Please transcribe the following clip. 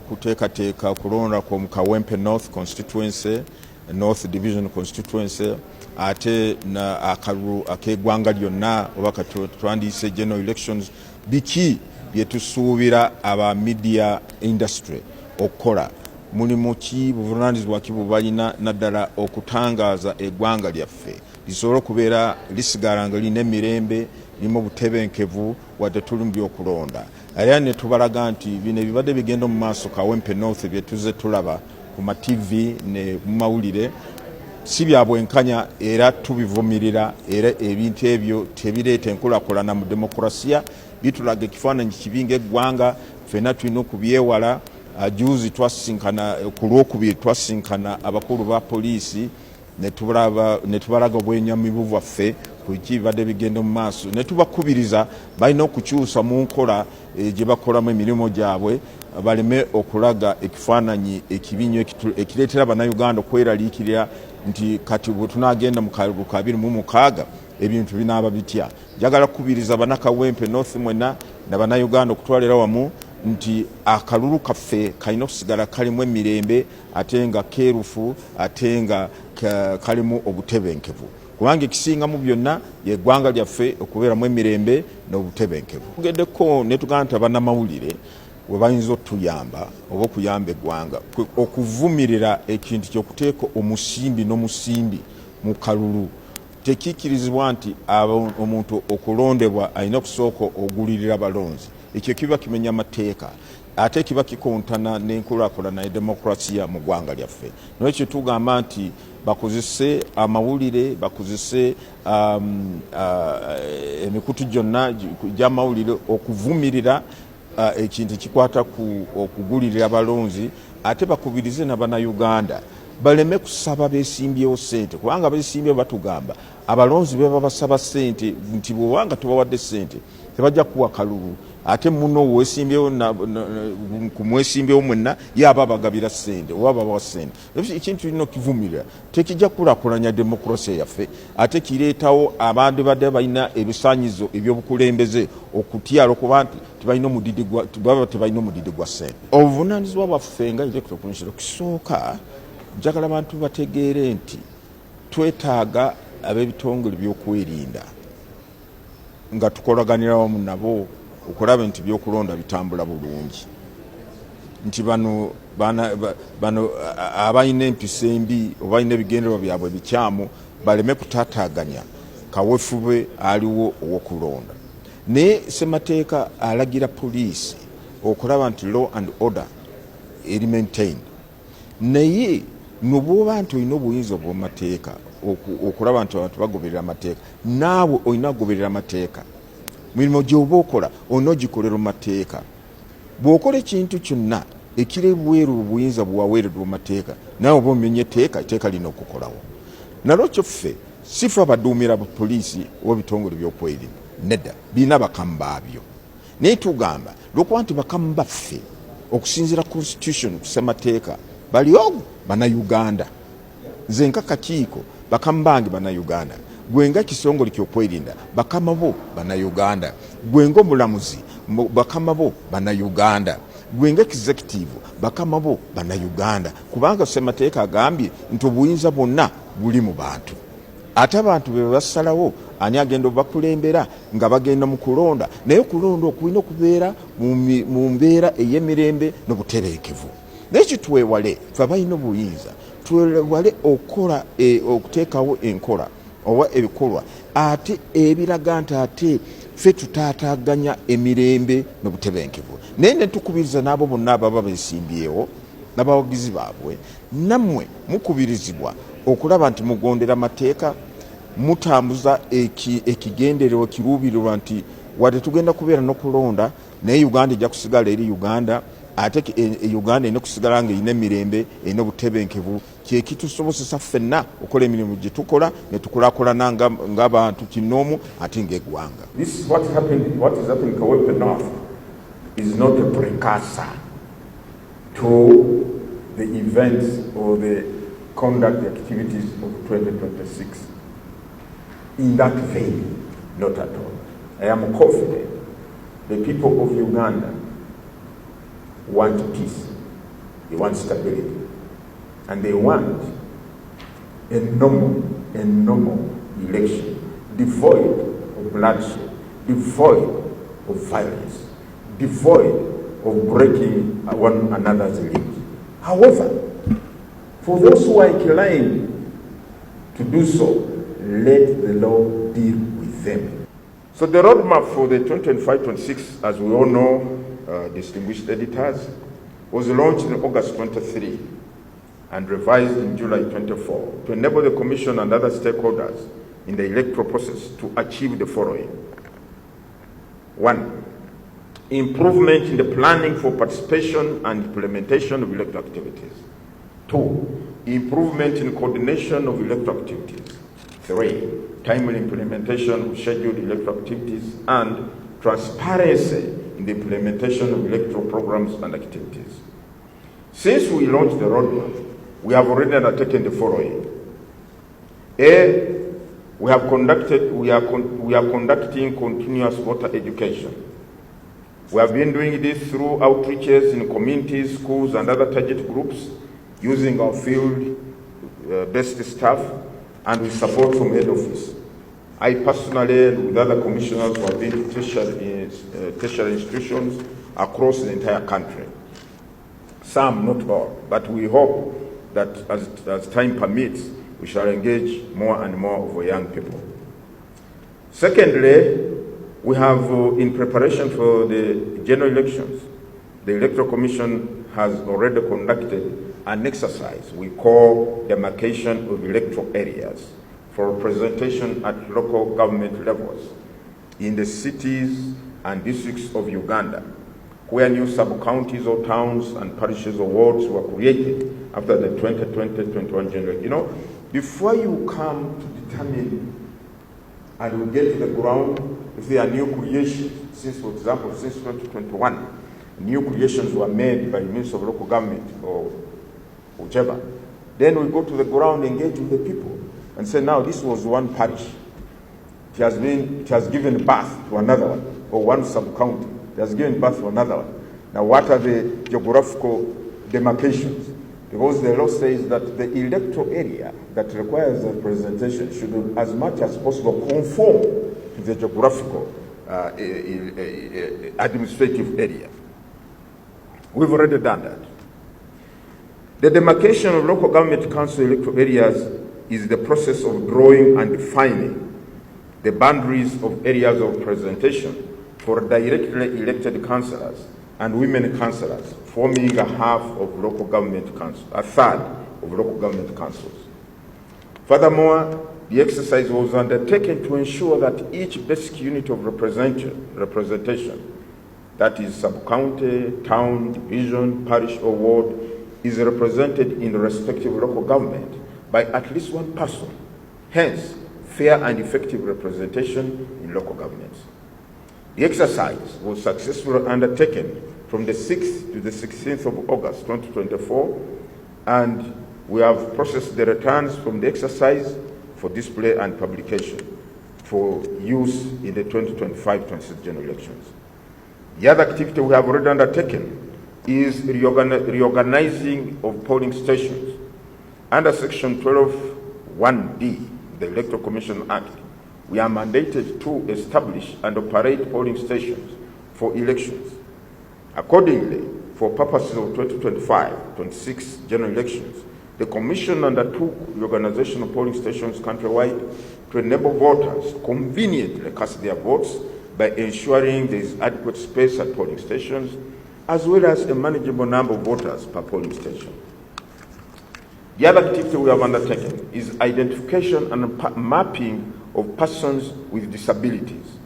kuteekateeka okulonda mu Kawempe North Constituency, North Division Constituency, ate akalulu ak'eggwanga lyonna oba twandiyise general elections. Biki bye tusuubira aba media industry okukola? Mulimu ki, buvunaanyizibwa ki bwe balina naddala okutangaaza eggwanga lyaffe lisobole okubeera lisigala nga lirina emirembe, lirimu obutebenkevu wadde tuli mu by'okulonda. Era ne tubalaga nti bino ebibadde bigenda mu maaso Kawempe North bye tuzze tulaba ku ma TV ne mu mawulire si bya bwenkanya, era tubivumirira, era ebintu ebyo tebireeta enkulaakulana mu demokrasiya, bitulaga ekifaananyi kibi ng'eggwanga. Ffenna tulina okubyewala. Juzi twasinkana ku Lwokubiri, twasinkana abakulu ba poliisi ne tubalaga obwenyamivu bwaffe ku bibadde bigenda mu maaso, ne tubakubiriza balina okukyusa mu nkola gye bakolamu emirimu gyabwe, baleme okulaga ekifaananyi ekibinyo ekireetera bannayuganda okweraliikirira nti kati bwe tunaagenda mu kalulu ka 2026 ebintu binaaba bitya. Njagala kukubiriza bannakawempe North mwenna na bannayuganda okutwalira wamu nti akalulu kaffe kalina okusigala kalimu emirembe ate nga keerufu, ate nga kalimu obutebenkevu, kubanga ekisinga mu byonna yeggwanga lyaffe okubeeramu emirembe n'obutebenkevu. Tugeddeko ne tugamba nti bannamawulire we bayinza otuyamba oba okuyamba eggwanga okuvumirira ekintu ky'okuteeka omusimbi n'omusimbi mu kalulu. Tekiikirizibwa nti omuntu okulondebwa alina okusooka ogulirira balonzi. Ekyo kiba kimenya amateeka, ate kiba kikontana n'enkulaakulana ya demokrasiya mu ggwanga lyaffe. N'ekyo tugamba nti bakozese amawulire, bakozese emikutu gyonna gy'amawulire okuvumirira ekintu ekikwata ku okugulirira balonzi, ate bakubirize n'Abannayuganda baleme kusaba beesimbyewo ssente, kubanga beesimbyewo batugamba abalonzi beba basaba ssente nti bw'obanga tubawadde ssente tebajja kuwa kalulu, ate muno weesimbyewo kumwesimbyewo mwenna yaba abagabira ssente oba babawa ssente. Ekintu tulina okivumirira, tekijja kukulaakulanya demokrasiya yaffe, ate kireetawo abantu badde balina ebisaanyizo eby'obukulembeze okutyala okuba nti tebalina omudidi gwa ssente. Obuvunaanyizibwa bwaffe nga electoral commission kisooka, njagala abantu bategeere nti twetaaga ab'ebitongole by'okwerinda nga tukolaganira wamu nabo okulaba nti byokulonda bitambula bulungi, nti bano abalina empisa embi oba balina ebigendererwa byabwe bikyamu baleme kutaataaganya kaweefube aliwo ow'okulonda. Naye ssemateeka alagira poliisi okulaba nti law and order eri maintained, naye nobwoba nti olina obuyinza obw'amateeka okulaba nti abantu bagoberera amateeka, naawe olina kugoberera amateeka. Mirimu gy'oba okola olina ogikolera mateeka. Bw'okola ekintu kyonna ekiri bweru obuyinza bwewaweereddwa mu mateeka, naawe oba omenye etteeka lina okukolawo. Nalwekyo ffe si ffe abaduumira poliisi oba bitongole by'okwerinda, nedda, birina bakamu baabyo. Naye tugamba lw'okuba nti bakamu baffe okusinziira constitution ku ssemateeka bali ogwo Bannayuganda. Nze nka kakiiko bakamu bange Bannayuganda, gwenga kisongole ky'okwerinda bakama bo Bannayuganda, gwenga omulamuzi bakama bo Bannayuganda, gwenga executive bakama bo Bannayuganda, kubanga ssemateeka agambye nti obuyinza bwonna buli mu bantu. Ate abantu be basalawo ani agenda obakulembera nga bagenda mu kulonda, naye okulonda okulina okubeera mu mbeera ey'emirembe n'obutereekevu. N'ekyo twewale ffe abalina obuyinza twewale okuteekawo enkola oba ebikolwa ate ebiraga nti ate ffe tutaataaganya emirembe n'obutebenkevu. Naye ne tukubiriza n'abo bonna ababa beesimbyewo n'abawagizi baabwe, nammwe mukubirizibwa okulaba nti mugondera amateeka, mutambuza ekigendererwa kiruubirirwa nti wadde tugenda kubeera n'okulonda naye Uganda ejja kusigala eri Uganda, ate Uganda erina okusigala nga erina emirembe, erina obutebenkevu. Kyekitusobozesa ffenna okukola emirimu gye tukola ne tukulaakulana ng'abantu kinoomu ate ng'eggwanga. This is what is happening Kawempe North is not a precursor to the events or the conduct activities of 2026. In that vein, not at all. I am confident the people of Uganda want peace, they want stability, and they want a normal election, devoid of bloodshed, devoid of violence, devoid of breaking one another's limbs. However, for those who are inclined to do so, let the law deal with them. So the roadmap for the 2025-26, as we all know, distinguished editors, was launched in August 23 and revised in July 24 to enable the Commission and other stakeholders in the electoral process to achieve the following. 1. Improvement in the planning for participation and implementation of electoral activities. 2. Improvement in coordination of electoral activities. 3. Timely implementation of scheduled electoral activities and transparency in the implementation of electoral programs and activities. Since we launched the roadmap, we have already undertaken the following. A. We are conducting continuous voter education. We have been doing this through outreaches in communities, schools, and other target groups, using our field-based staff and with support from head office. I personally, and with other commissioners who have been to tertiary institutions across the entire country. Some, not all, but we hope that as time permits, we shall engage more and more of our young people. Secondly, we have, in preparation for the general elections, the Electoral Commission has already conducted an exercise we call demarcation of electoral areas for representation at local government levels in the cities and districts of Uganda, where new sub-counties or towns and parishes or wards were created after the 2020-21 general. You know, before you come to determine and we get to the ground, if there are new creations, since, for example, since 2021, new creations were made by the Ministry of Local Government or whichever, then we go to the ground, engage with the people, and say, now this was one parish. It has given birth to another one, or one sub-county. It has given birth to another one. Now, what are the geographical demarcations? Because the law says that the electoral area that requires representation should, as much as possible, conform to the geographical administrative area. We've already done that. The demarcation of local government council electoral areas is the process of drawing and defining the boundaries of areas of representation for directly elected councillors and women councillors, forming a half of local government councils, a third of local government councils. Furthermore, the exercise was undertaken to ensure that each basic unit of representation, that is sub-county, town, division, parish, or ward, is represented in the respective local government by at least one person. Hence, fair and effective representation in local governments. The exercise was successfully undertaken from the 6th to the 16th of August 2024, and we have processed the returns from the exercise for display and publication for use in the 2025-26 general elections. The other activity we have already undertaken is reorganizing of polling stations. Under Section 12(1)(d) the Electoral Commission Act, we are mandated to establish and operate polling stations for elections. Accordingly, for purposes of 2025-26 general elections, the Commission undertook the organization of polling stations countrywide to enable voters to conveniently cast their votes by ensuring there is adequate space at polling stations, as well as a manageable number of voters per polling station. The other activity we have undertaken is identification and mapping of persons with disabilities